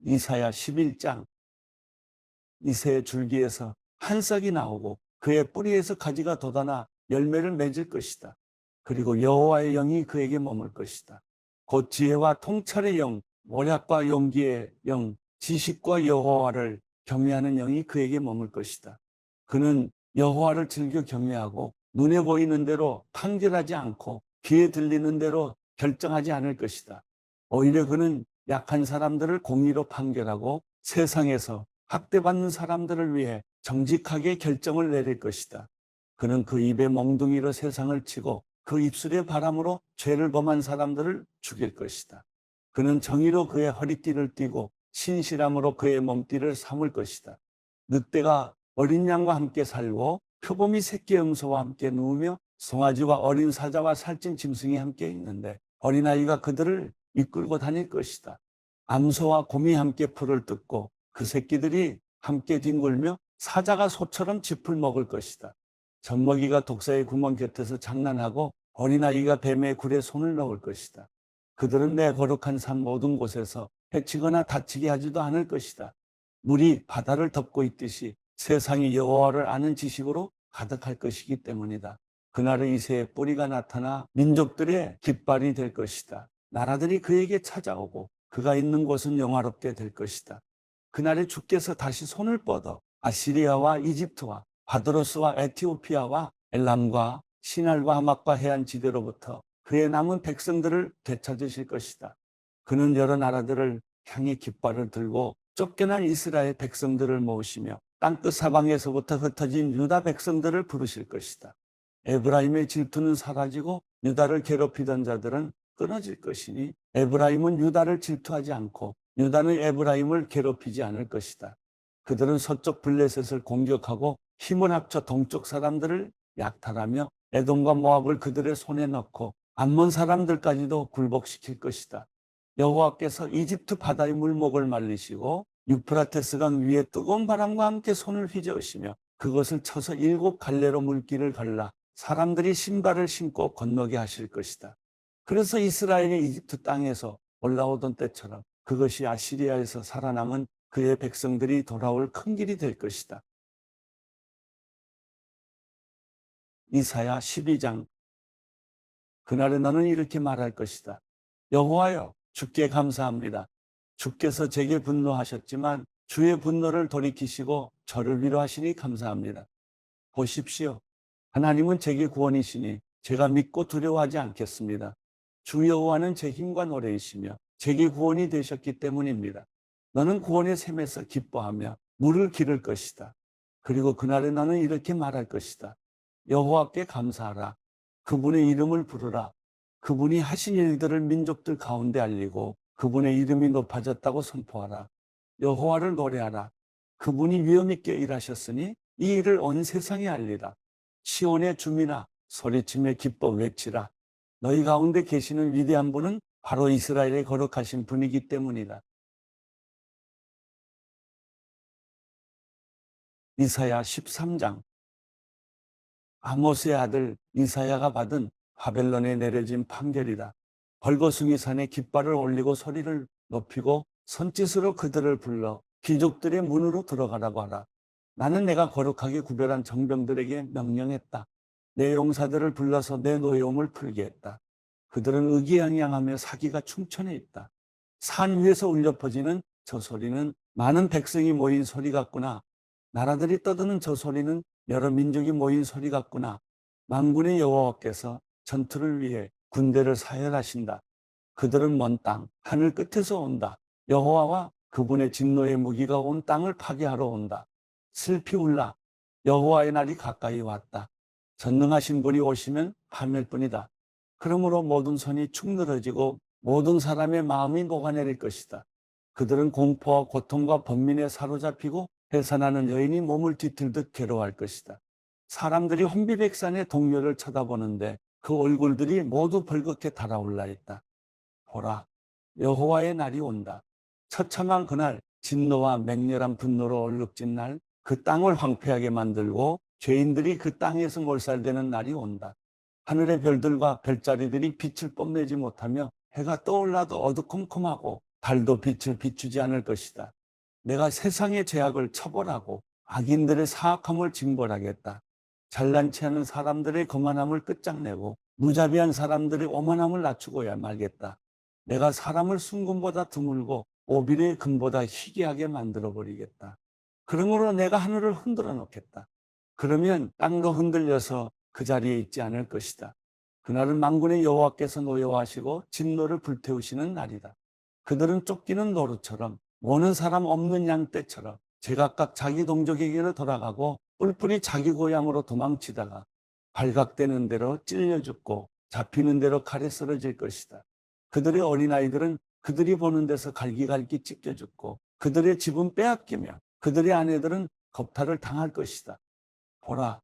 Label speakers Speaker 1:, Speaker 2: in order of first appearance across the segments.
Speaker 1: 이사야 11장. 이새의 줄기에서 한 싹이 나오고 그의 뿌리에서 가지가 돋아나 열매를 맺을 것이다. 그리고 여호와의 영이 그에게 머물 것이다. 곧 지혜와 통찰의 영, 모략과 용기의 영, 지식과 여호와를 경외하는 영이 그에게 머물 것이다. 그는 여호와를 즐겨 경외하고 눈에 보이는 대로 판결하지 않고 귀에 들리는 대로 결정하지 않을 것이다. 오히려 그는 약한 사람들을 공의로 판결하고 세상에서 학대받는 사람들을 위해 정직하게 결정을 내릴 것이다. 그는 그 입에 몽둥이로 세상을 치고 그 입술의 바람으로 죄를 범한 사람들을 죽일 것이다. 그는 정의로 그의 허리띠를 띠고 신실함으로 그의 몸띠를 삼을 것이다. 늑대가 어린 양과 함께 살고 표범이 새끼 염소와 함께 누우며 송아지와 어린 사자와 살찐 짐승이 함께 있는데 어린아이가 그들을 이끌고 다닐 것이다. 암소와 곰이 함께 풀을 뜯고 그 새끼들이 함께 뒹굴며 사자가 소처럼 짚을 먹을 것이다. 젖먹이가 독사의 구멍 곁에서 장난하고 어린아이가 뱀의 굴에 손을 넣을 것이다. 그들은 내 거룩한 산 모든 곳에서 해치거나 다치게 하지도 않을 것이다. 물이 바다를 덮고 있듯이 세상이 여호와를 아는 지식으로 가득할 것이기 때문이다. 그날에 이새의 뿌리가 나타나 민족들의 깃발이 될 것이다. 나라들이 그에게 찾아오고 그가 있는 곳은 영화롭게 될 것이다. 그날에 주께서 다시 손을 뻗어 아시리아와 이집트와 바드로스와 에티오피아와 엘람과 시날과 하맛과 해안 지대로부터 그의 남은 백성들을 되찾으실 것이다. 그는 여러 나라들을 향해 깃발을 들고 쫓겨난 이스라엘 백성들을 모으시며 땅끝 사방에서부터 흩어진 유다 백성들을 부르실 것이다. 에브라임의 질투는 사라지고 유다를 괴롭히던 자들은 끊어질 것이니 에브라임은 유다를 질투하지 않고 유다는 에브라임을 괴롭히지 않을 것이다. 그들은 서쪽 블레셋을 공격하고 힘을 합쳐 동쪽 사람들을 약탈하며 에돔과 모압을 그들의 손에 넣고 암몬 사람들까지도 굴복시킬 것이다. 여호와께서 이집트 바다의 물목을 말리시고 유프라테스 강 위에 뜨거운 바람과 함께 손을 휘저으시며 그것을 쳐서 7 갈래로 물길을 갈라 사람들이 신발을 신고 건너게 하실 것이다. 그래서 이스라엘이 이집트 땅에서 올라오던 때처럼 그것이 아시리아에서 살아남은 그의 백성들이 돌아올 큰 길이 될 것이다. 이사야 12장. 그날에 너는 이렇게 말할 것이다. 여호와여, 주께 감사합니다. 주께서 제게 분노하셨지만 주의 분노를 돌이키시고 저를 위로하시니 감사합니다. 보십시오. 하나님은 제게 구원이시니 제가 믿고 두려워하지 않겠습니다. 주 여호와는 제 힘과 노래이시며 제게 구원이 되셨기 때문입니다. 너는 구원의 샘에서 기뻐하며 물을 기를 것이다. 그리고 그날에 너는 이렇게 말할 것이다. 여호와께 감사하라. 그분의 이름을 부르라. 그분이 하신 일들을 민족들 가운데 알리고 그분의 이름이 높아졌다고 선포하라. 여호와를 노래하라. 그분이 위엄 있게 일하셨으니 이 일을 온 세상에 알리라. 시온의 주민아, 소리치며 기뻐 외치라. 너희 가운데 계시는 위대한 분은 바로 이스라엘의 거룩하신 분이기 때문이다. 이사야 13장. 아모스의 아들 이사야가 받은 바벨론에 내려진 판결이다. 벌거숭이 산에 깃발을 올리고 소리를 높이고 손짓으로 그들을 불러 귀족들의 문으로 들어가라고 하라. 나는 내가 거룩하게 구별한 정병들에게 명령했다. 내 용사들을 불러서 내 노여움을 풀게 했다. 그들은 의기양양하며 사기가 충천해 있다. 산 위에서 울려 퍼지는 저 소리는 많은 백성이 모인 소리 같구나. 나라들이 떠드는 저 소리는 여러 민족이 모인 소리 같구나. 만군의 여호와께서 전투를 위해 군대를 사열하신다. 그들은 먼 땅, 하늘 끝에서 온다. 여호와와 그분의 진노의 무기가 온 땅을 파괴하러 온다. 슬피 울라. 여호와의 날이 가까이 왔다. 전능하신 분이 오시면 파멸 뿐이다. 그러므로 모든 손이 축 늘어지고 모든 사람의 마음이 녹아내릴 것이다. 그들은 공포와 고통과 번민에 사로잡히고 해산하는 여인이 몸을 뒤틀듯 괴로워할 것이다. 사람들이 혼비백산의 동료를 쳐다보는데 그 얼굴들이 모두 벌겋게 달아올라 있다. 보라, 여호와의 날이 온다. 처참한 그날, 진노와 맹렬한 분노로 얼룩진 날, 그 땅을 황폐하게 만들고 죄인들이 그 땅에서 몰살되는 날이 온다. 하늘의 별들과 별자리들이 빛을 뽐내지 못하며 해가 떠올라도 어두컴컴하고 달도 빛을 비추지 않을 것이다. 내가 세상의 죄악을 처벌하고 악인들의 사악함을 징벌하겠다. 잘난 체 하는 사람들의 거만함을 끝장내고 무자비한 사람들의 오만함을 낮추고야 말겠다. 내가 사람을 순금보다 드물고 오빌의 금보다 희귀하게 만들어버리겠다. 그러므로 내가 하늘을 흔들어 놓겠다. 그러면 땅도 흔들려서 그 자리에 있지 않을 것이다. 그날은 만군의 여호와께서 노여워하시고 진노를 불태우시는 날이다. 그들은 쫓기는 노루처럼 모는 사람 없는 양떼처럼 제각각 자기 동족에게로 돌아가고 뿔뿔이 자기 고향으로 도망치다가 발각되는 대로 찔려 죽고 잡히는 대로 칼에 쓰러질 것이다. 그들의 어린아이들은 그들이 보는 데서 갈기갈기 찢겨 죽고 그들의 집은 빼앗기며 그들의 아내들은 겁탈을 당할 것이다. 보라,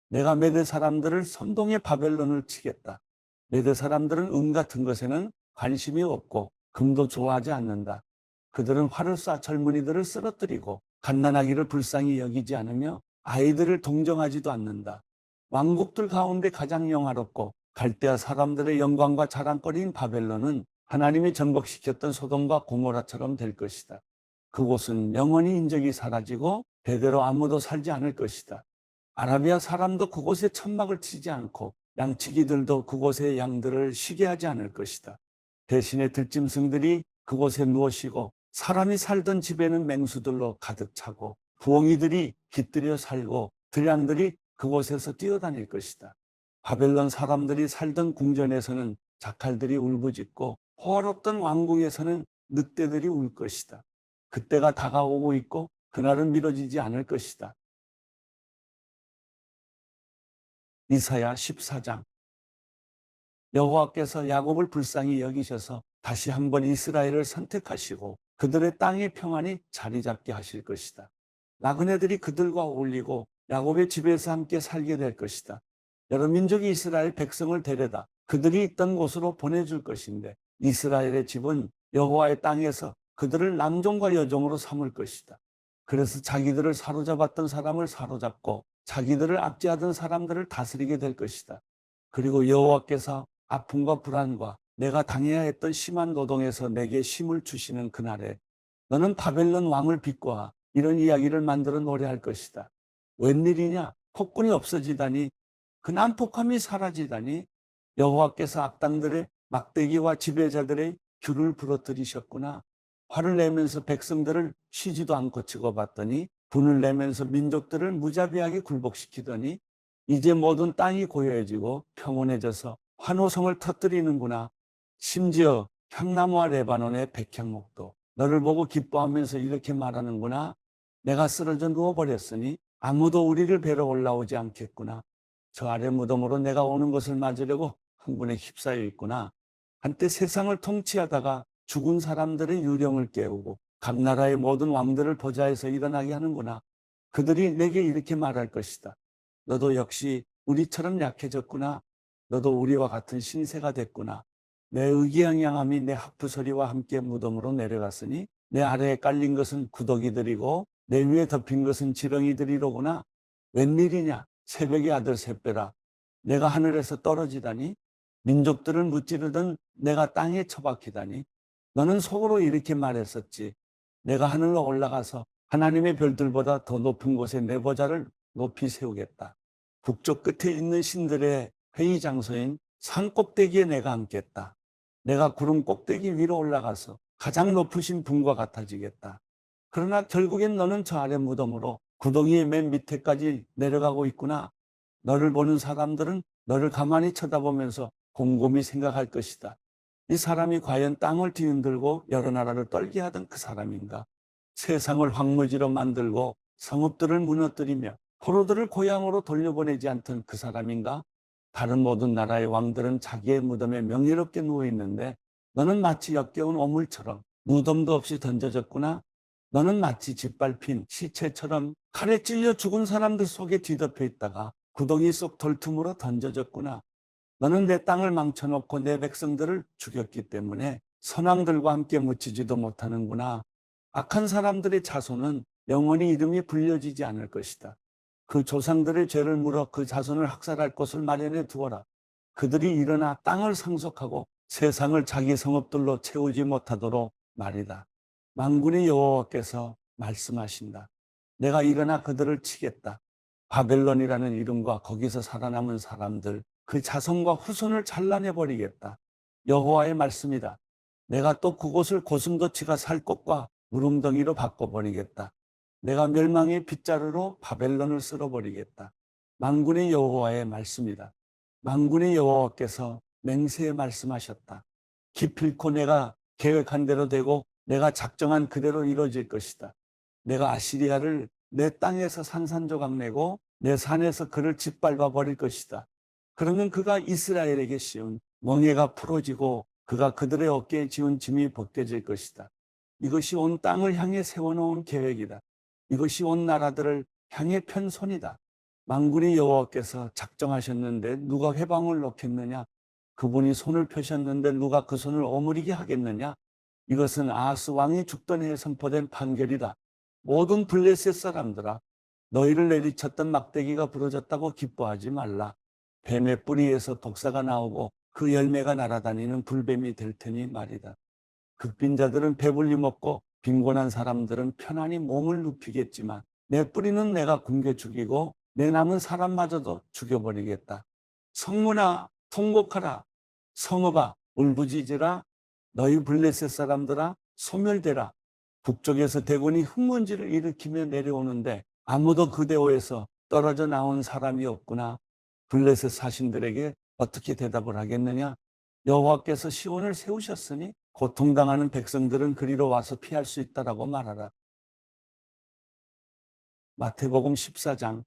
Speaker 1: 내가 메대 사람들을 선동의 바벨론을 치겠다. 메대 사람들은 은 같은 것에는 관심이 없고 금도 좋아하지 않는다. 그들은 활을 쏴 젊은이들을 쓰러뜨리고 갓난아기를 불쌍히 여기지 않으며 아이들을 동정하지도 않는다. 왕국들 가운데 가장 영화롭고 갈대아 사람들의 영광과 자랑거리인 바벨론은 하나님이 전복시켰던 소돔과 고모라처럼 될 것이다. 그곳은 영원히 인적이 사라지고 대대로 아무도 살지 않을 것이다. 아라비아 사람도 그곳에 천막을 치지 않고 양치기들도 그곳의 양들을 쉬게 하지 않을 것이다. 대신에 들짐승들이 그곳에 누워 쉬고 사람이 살던 집에는 맹수들로 가득 차고 부엉이들이 깃들여 살고 들량들이 그곳에서 뛰어다닐 것이다. 바벨론 사람들이 살던 궁전에서는 자칼들이 울부짖고 호화롭던 왕궁에서는 늑대들이 울 것이다. 그때가 다가오고 있고 그날은 미뤄지지 않을 것이다. 이사야 14장. 여호와께서 야곱을 불쌍히 여기셔서 다시 한번 이스라엘을 선택하시고 그들의 땅의 평안이 자리 잡게 하실 것이다. 나그네들이 그들과 어울리고 야곱의 집에서 함께 살게 될 것이다. 여러 민족이 이스라엘 백성을 데려다 그들이 있던 곳으로 보내줄 것인데 이스라엘의 집은 여호와의 땅에서 그들을 남종과 여종으로 삼을 것이다. 그래서 자기들을 사로잡았던 사람을 사로잡고 자기들을 압제하던 사람들을 다스리게 될 것이다. 그리고 여호와께서 아픔과 불안과 내가 당해야 했던 심한 노동에서 내게 힘을 주시는 그날에 너는 바벨론 왕을 비꼬아 이런 이야기를 만들어 노래할 것이다. 웬일이냐? 폭군이 없어지다니, 그 난폭함이 사라지다니, 여호와께서 악당들의 막대기와 지배자들의 귤을 부러뜨리셨구나. 화를 내면서 백성들을 쉬지도 않고 치고받더니 분을 내면서 민족들을 무자비하게 굴복시키더니 이제 모든 땅이 고요해지고 평온해져서 환호성을 터뜨리는구나. 심지어 향나무와 레바논의 백향목도 너를 보고 기뻐하면서 이렇게 말하는구나. 내가 쓰러져 누워버렸으니 아무도 우리를 뵈러 올라오지 않겠구나. 저 아래 무덤으로 내가 오는 것을 맞으려고 흥분에 휩싸여 있구나. 한때 세상을 통치하다가 죽은 사람들의 유령을 깨우고 각 나라의 모든 왕들을 보좌에서 일어나게 하는구나. 그들이 내게 이렇게 말할 것이다. 너도 역시 우리처럼 약해졌구나. 너도 우리와 같은 신세가 됐구나. 내 의기양양함이 내 하프소리와 함께 무덤으로 내려갔으니 내 아래에 깔린 것은 구더기들이고 내 위에 덮인 것은 지렁이들이로구나. 웬일이냐? 새벽의 아들 샛별아, 내가 하늘에서 떨어지다니, 민족들을 무찌르던 내가 땅에 처박히다니. 너는 속으로 이렇게 말했었지. 내가 하늘로 올라가서 하나님의 별들보다 더 높은 곳에 내 보좌를 높이 세우겠다. 북쪽 끝에 있는 신들의 회의 장소인 산 꼭대기에 내가 앉겠다. 내가 구름 꼭대기 위로 올라가서 가장 높으신 분과 같아지겠다. 그러나 결국엔 너는 저 아래 무덤으로 구덩이의 맨 밑에까지 내려가고 있구나. 너를 보는 사람들은 너를 가만히 쳐다보면서 곰곰이 생각할 것이다. 이 사람이 과연 땅을 뒤흔들고 여러 나라를 떨게 하던 그 사람인가? 세상을 황무지로 만들고 성읍들을 무너뜨리며 포로들을 고향으로 돌려보내지 않던 그 사람인가? 다른 모든 나라의 왕들은 자기의 무덤에 명예롭게 누워있는데 너는 마치 역겨운 오물처럼 무덤도 없이 던져졌구나. 너는 마치 짓밟힌 시체처럼 칼에 찔려 죽은 사람들 속에 뒤덮여 있다가 구덩이 속 돌틈으로 던져졌구나. 너는 내 땅을 망쳐놓고 내 백성들을 죽였기 때문에 선왕들과 함께 묻히지도 못하는구나. 악한 사람들의 자손은 영원히 이름이 불려지지 않을 것이다. 그 조상들의 죄를 물어 그 자손을 학살할 곳을 마련해 두어라. 그들이 일어나 땅을 상속하고 세상을 자기 성읍들로 채우지 못하도록 말이다. 만군의 여호와께서 말씀하신다. 내가 일어나 그들을 치겠다. 바벨론이라는 이름과 거기서 살아남은 사람들, 그 자손과 후손을 잘라내버리겠다. 여호와의 말씀이다. 내가 또 그곳을 고슴도치가 살 곳과 무릉덩이로 바꿔버리겠다. 내가 멸망의 빗자루로 바벨론을 쓸어버리겠다. 만군의 여호와의 말씀이다. 만군의 여호와께서 맹세에 말씀하셨다. 기필코 내가 계획한 대로 되고 내가 작정한 그대로 이루어질 것이다. 내가 아시리아를 내 땅에서 산산조각 내고 내 산에서 그를 짓밟아 버릴 것이다. 그러면 그가 이스라엘에게 씌운 멍에가 풀어지고 그가 그들의 어깨에 지운 짐이 벗겨질 것이다. 이것이 온 땅을 향해 세워놓은 계획이다. 이것이 온 나라들을 향해 편 손이다. 만군의 여호와께서 작정하셨는데 누가 회방을 놓겠느냐? 그분이 손을 펴셨는데 누가 그 손을 오므리게 하겠느냐? 이것은 아하스 왕이 죽던 해에 선포된 판결이다. 모든 블레셋 사람들아, 너희를 내리쳤던 막대기가 부러졌다고 기뻐하지 말라. 뱀의 뿌리에서 독사가 나오고 그 열매가 날아다니는 불뱀이 될 테니 말이다. 극빈자들은 배불리 먹고 빈곤한 사람들은 편안히 몸을 눕히겠지만 내 뿌리는 내가 굶겨 죽이고 내 남은 사람마저도 죽여버리겠다. 성문아 통곡하라. 성읍아 울부짖으라. 너희 블레셋 사람들아 소멸되라. 북쪽에서 대군이 흙먼지를 일으키며 내려오는데 아무도 그 대오에서 떨어져 나온 사람이 없구나. 블레셋 사신들에게 어떻게 대답을 하겠느냐? 여호와께서 시온을 세우셨으니 고통당하는 백성들은 그리로 와서 피할 수 있다라고 말하라. 마태복음 14장.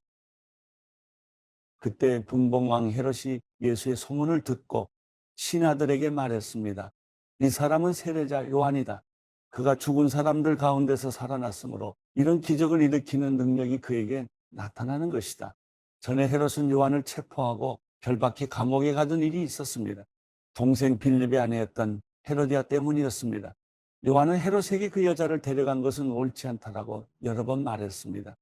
Speaker 1: 그때 분봉왕 헤롯이 예수의 소문을 듣고 신하들에게 말했습니다. 이 사람은 세례자 요한이다. 그가 죽은 사람들 가운데서 살아났으므로 이런 기적을 일으키는 능력이 그에게 나타나는 것이다. 전에 헤롯은 요한을 체포하고 결박해 감옥에 가둔 일이 있었습니다. 동생 빌립의 아내였던 헤로디아 때문이었습니다. 요한은 헤롯에게 그 여자를 데려간 것은 옳지 않다라고 여러 번 말했습니다.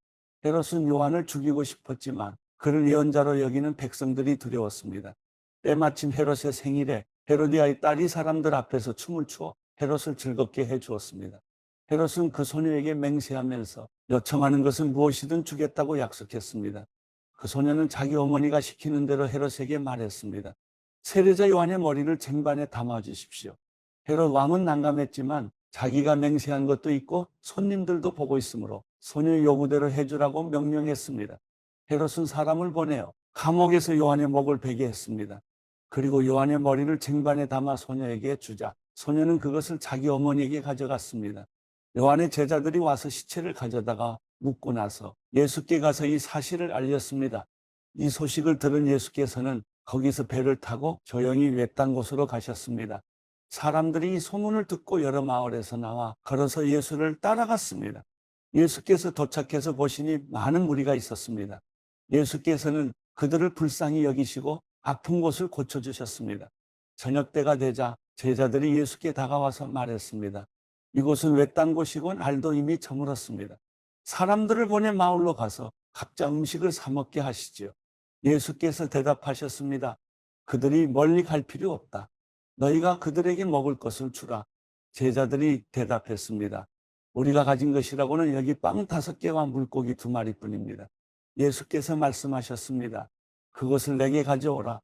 Speaker 1: 헤롯은 요한을 죽이고 싶었지만 그를 예언자로 여기는 백성들이 두려웠습니다. 때마침 헤롯의 생일에 헤로디아의 딸이 사람들 앞에서 춤을 추어 헤롯을 즐겁게 해주었습니다. 헤롯은 그 소녀에게 맹세하면서 요청하는 것은 무엇이든 주겠다고 약속했습니다. 그 소녀는 자기 어머니가 시키는 대로 헤롯에게 말했습니다. 세례자 요한의 머리를 쟁반에 담아주십시오. 헤롯 왕은 난감했지만 자기가 맹세한 것도 있고 손님들도 보고 있으므로 소녀 요구대로 해주라고 명령했습니다. 헤롯은 사람을 보내어 감옥에서 요한의 목을 베게 했습니다. 그리고 요한의 머리를 쟁반에 담아 소녀에게 주자 소녀는 그것을 자기 어머니에게 가져갔습니다. 요한의 제자들이 와서 시체를 가져다가 묻고 나서 예수께 가서 이 사실을 알렸습니다. 이 소식을 들은 예수께서는 거기서 배를 타고 조용히 외딴 곳으로 가셨습니다. 사람들이 이 소문을 듣고 여러 마을에서 나와 걸어서 예수를 따라갔습니다. 예수께서 도착해서 보시니 많은 무리가 있었습니다. 예수께서는 그들을 불쌍히 여기시고 아픈 곳을 고쳐주셨습니다. 저녁 때가 되자 제자들이 예수께 다가와서 말했습니다. 이곳은 외딴 곳이고 날도 이미 저물었습니다. 사람들을 보내 마을로 가서 각자 음식을 사 먹게 하시지요. 예수께서 대답하셨습니다. 그들이 멀리 갈 필요 없다. 너희가 그들에게 먹을 것을 주라. 제자들이 대답했습니다. 우리가 가진 것이라고는 여기 빵 5개와 물고기 2마리뿐입니다. 예수께서 말씀하셨습니다. 그것을 내게 가져오라.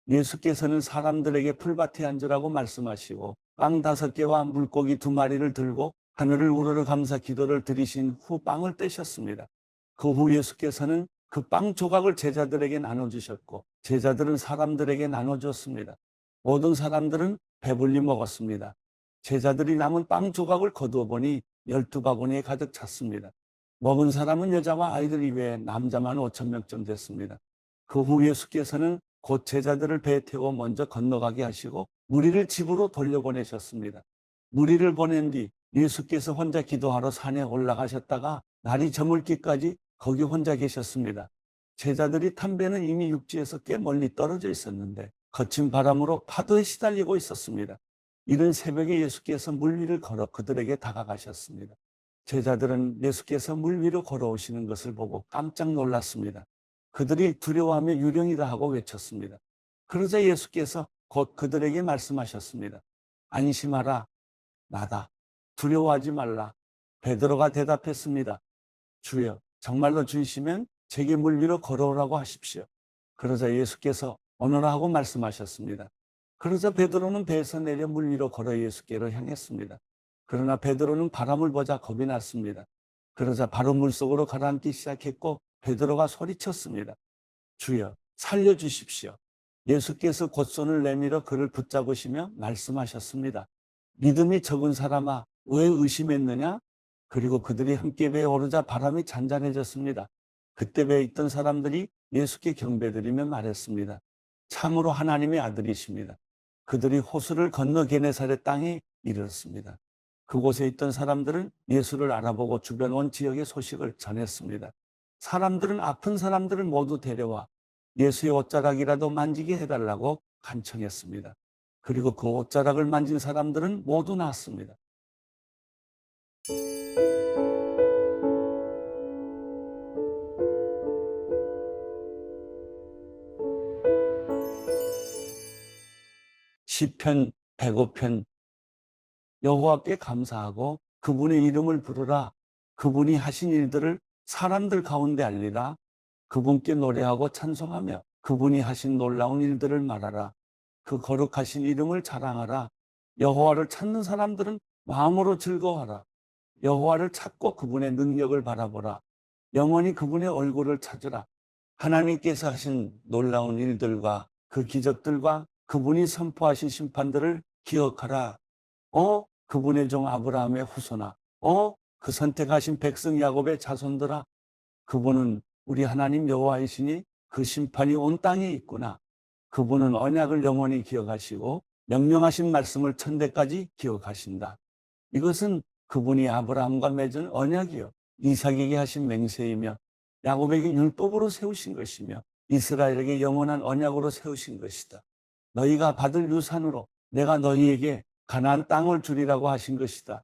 Speaker 1: 예수께서는 사람들에게 풀밭에 앉으라고 말씀하시고 빵 5개와 물고기 2마리를 들고 하늘을 우러러 감사 기도를 드리신 후 빵을 떼셨습니다. 그 후 예수께서는 그 빵 조각을 제자들에게 나눠주셨고 제자들은 사람들에게 나눠줬습니다. 모든 사람들은 배불리 먹었습니다. 제자들이 남은 빵 조각을 거두어 보니 12바구니에 가득 찼습니다. 먹은 사람은 여자와 아이들 이외에 남자만 5,000명쯤 됐습니다. 그 후 예수께서는 곧 제자들을 배에 태워 먼저 건너가게 하시고 무리를 집으로 돌려보내셨습니다. 무리를 보낸 뒤 예수께서 혼자 기도하러 산에 올라가셨다가 날이 저물기까지 거기 혼자 계셨습니다. 제자들이 탄 배는 이미 육지에서 꽤 멀리 떨어져 있었는데 거친 바람으로 파도에 시달리고 있었습니다. 이른 새벽에 예수께서 물 위를 걸어 그들에게 다가가셨습니다. 제자들은 예수께서 물 위로 걸어오시는 것을 보고 깜짝 놀랐습니다. 그들이 두려워하며 유령이다 하고 외쳤습니다. 그러자 예수께서 곧 그들에게 말씀하셨습니다. 안심하라, 나다. 두려워하지 말라. 베드로가 대답했습니다. 주여, 정말로 주이시면 제게 물 위로 걸어오라고 하십시오. 그러자 예수께서 오너라 하고 말씀하셨습니다. 그러자 베드로는 배에서 내려 물 위로 걸어 예수께로 향했습니다. 그러나 베드로는 바람을 보자 겁이 났습니다. 그러자 바로 물속으로 가라앉기 시작했고 베드로가 소리쳤습니다. 주여, 살려주십시오. 예수께서 곧 손을 내밀어 그를 붙잡으시며 말씀하셨습니다. 믿음이 적은 사람아, 왜 의심했느냐? 그리고 그들이 함께 배에 오르자 바람이 잔잔해졌습니다. 그때 배에 있던 사람들이 예수께 경배드리며 말했습니다. 참으로 하나님의 아들이십니다. 그들이 호수를 건너 게네사렛 땅에 이르렀습니다. 그곳에 있던 사람들은 예수를 알아보고 주변 온 지역의 소식을 전했습니다. 사람들은 아픈 사람들을 모두 데려와 예수의 옷자락이라도 만지게 해달라고 간청했습니다. 그리고 그 옷자락을 만진 사람들은 모두 나았습니다. 시편 105편. 여호와께 감사하고 그분의 이름을 부르라. 그분이 하신 일들을 사람들 가운데 알리라. 그분께 노래하고 찬송하며 그분이 하신 놀라운 일들을 말하라. 그 거룩하신 이름을 자랑하라. 여호와를 찾는 사람들은 마음으로 즐거워하라. 여호와를 찾고 그분의 능력을 바라보라. 영원히 그분의 얼굴을 찾으라. 하나님께서 하신 놀라운 일들과 그 기적들과 그분이 선포하신 심판들을 기억하라. 그분의 종 아브라함의 후손아, 그 선택하신 백성 야곱의 자손들아, 그분은 우리 하나님 여호와이시니 그 심판이 온 땅에 있구나. 그분은 언약을 영원히 기억하시고 명령하신 말씀을 천대까지 기억하신다. 이것은 그분이 아브라함과 맺은 언약이요, 이삭에게 하신 맹세이며 야곱에게 율법으로 세우신 것이며 이스라엘에게 영원한 언약으로 세우신 것이다. 너희가 받을 유산으로 내가 너희에게 가나안 땅을 주리라고 하신 것이다.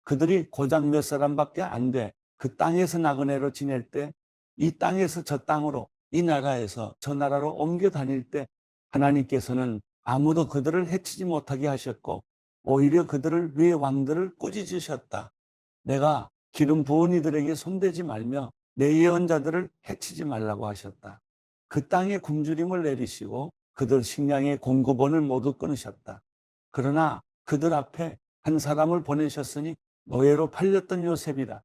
Speaker 1: 그들이 고작 몇 사람밖에 안 돼 그 땅에서 나그네로 지낼 때, 이 땅에서 저 땅으로, 이 나라에서 저 나라로 옮겨 다닐 때 하나님께서는 아무도 그들을 해치지 못하게 하셨고 오히려 그들을 위에 왕들을 꾸짖으셨다. 내가 기름 부은 이들에게 손대지 말며 내 예언자들을 해치지 말라고 하셨다. 그 땅에 굶주림을 내리시고 그들 식량의 공급원을 모두 끊으셨다. 그러나 그들 앞에 한 사람을 보내셨으니 노예로 팔렸던 요셉이다.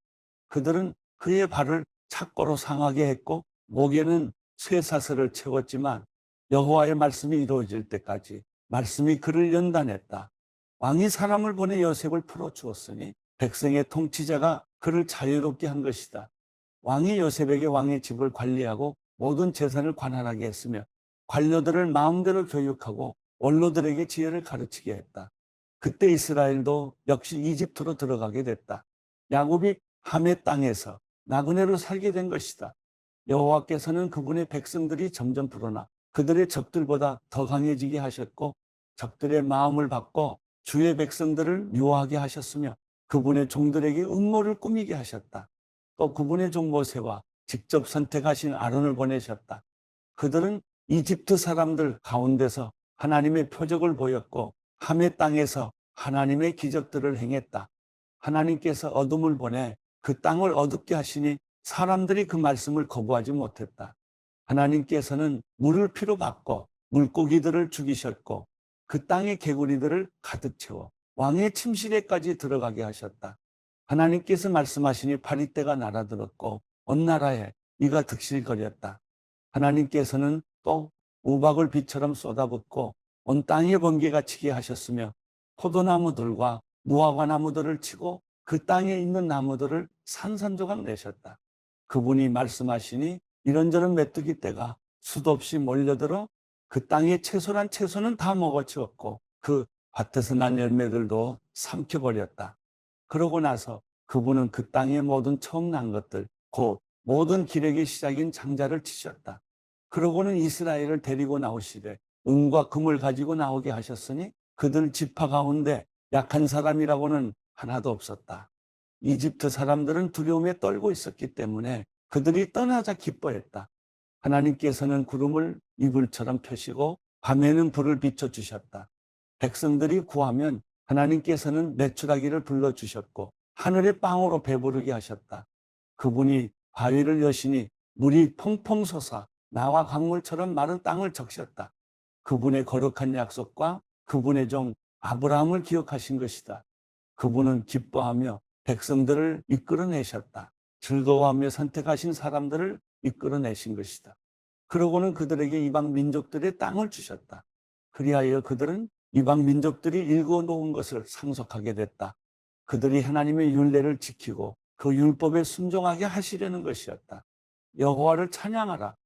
Speaker 1: 그들은 그의 발을 착고로 상하게 했고 목에는 쇠사슬을 채웠지만 여호와의 말씀이 이루어질 때까지 말씀이 그를 연단했다. 왕이 사람을 보내 요셉을 풀어주었으니 백성의 통치자가 그를 자유롭게 한 것이다. 왕이 요셉에게 왕의 집을 관리하고 모든 재산을 관할하게 했으며 관료들을 마음대로 교육하고 원로들에게 지혜를 가르치게 했다. 그때 이스라엘도 역시 이집트로 들어가게 됐다. 야곱이 함의 땅에서 나그네로 살게 된 것이다. 여호와께서는 그분의 백성들이 점점 불어나 그들의 적들보다 더 강해지게 하셨고 적들의 마음을 바꿔 주의 백성들을 미워하게 하셨으며 그분의 종들에게 음모를 꾸미게 하셨다. 또 그분의 종 모세와 직접 선택하신 아론을 보내셨다. 그들은 이집트 사람들 가운데서 하나님의 표적을 보였고 함의 땅에서 하나님의 기적들을 행했다. 하나님께서 어둠을 보내 그 땅을 어둡게 하시니 사람들이 그 말씀을 거부하지 못했다. 하나님께서는 물을 피로 바꿔 물고기들을 죽이셨고 그 땅의 개구리들을 가득 채워 왕의 침실에까지 들어가게 하셨다. 하나님께서 말씀하시니 파리떼가 날아들었고 온 나라에 이가 득실거렸다. 하나님께서는 또 우박을 비처럼 쏟아붓고 온 땅에 번개가 치게 하셨으며 포도나무들과 무화과 나무들을 치고 그 땅에 있는 나무들을 산산조각 내셨다. 그분이 말씀하시니 이런저런 메뚜기 떼가 수도 없이 몰려들어 그 땅의 채소란 채소는 다 먹어치웠고 그 밭에서 난 열매들도 삼켜버렸다. 그러고 나서 그분은 그 땅의 모든 처음 난 것들, 곧 모든 기력의 시작인 장자를 치셨다. 그러고는 이스라엘을 데리고 나오시되 은과 금을 가지고 나오게 하셨으니 그들 지파 가운데 약한 사람이라고는 하나도 없었다. 이집트 사람들은 두려움에 떨고 있었기 때문에 그들이 떠나자 기뻐했다. 하나님께서는 구름을 이불처럼 펴시고 밤에는 불을 비춰주셨다. 백성들이 구하면 하나님께서는 메추라기를 불러주셨고 하늘의 빵으로 배부르게 하셨다. 그분이 바위를 여시니 물이 펑펑 솟아 나와 강물처럼 마른 땅을 적셨다. 그분의 거룩한 약속과 그분의 종 아브라함을 기억하신 것이다. 그분은 기뻐하며 백성들을 이끌어내셨다. 즐거워하며 선택하신 사람들을 이끌어내신 것이다. 그러고는 그들에게 이방 민족들의 땅을 주셨다. 그리하여 그들은 이방 민족들이 일궈 놓은 것을 상속하게 됐다. 그들이 하나님의 율례를 지키고 그 율법에 순종하게 하시려는 것이었다. 여호와를 찬양하라.